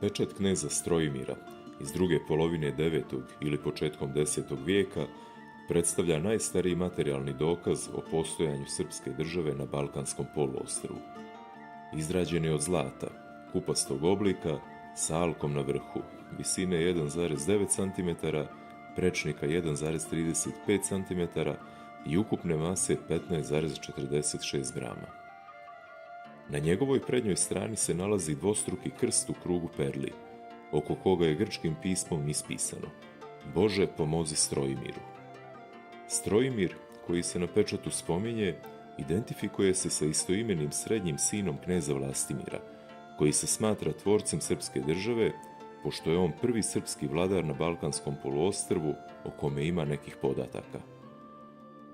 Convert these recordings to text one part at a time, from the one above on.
Pečat kneza Strojimira iz druge polovine 9. ili početkom 10. vijeka predstavlja najstariji materijalni dokaz o postojanju srpske države na Balkanskom poluostrvu. Izrađen je od zlata, kupastog oblika, sa alkom na vrhu, visine 1,9 cm, prečnika 1,35 cm i ukupne mase 15,46 grama. Na njegovoj prednjoj strani se nalazi dvostruki krst u krugu perli, oko koga je grčkim pismom ispisano: Bože, pomozi Strojimiru. Strojimir, koji se na pečatu spominje, identifikuje se sa istoimenim srednjim sinom kneza Vlastimira, koji se smatra tvorcem srpske države, pošto je on prvi srpski vladar na Balkanskom poluostrvu o kome ima nekih podataka.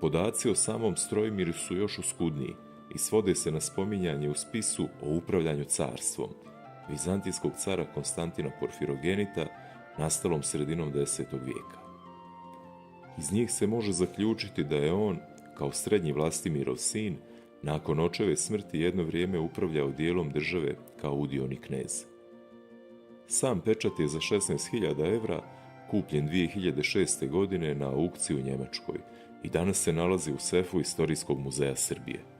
Podaci o samom Strojimiru su još oskudniji i svode se na spominjanje u spisu o upravljanju carstvom vizantijskog cara Konstantina Porfirogenita, nastalom sredinom 10. vijeka. Iz njih se može zaključiti da je on, kao srednji Vlastimirov sin, nakon očeve smrti jedno vrijeme upravljao dijelom države kao udioni knez. Sam pečat je za 16.000 evra kupljen 2006. godine na aukciji u Njemačkoj i danas se nalazi u sefu Istorijskog muzeja Srbije.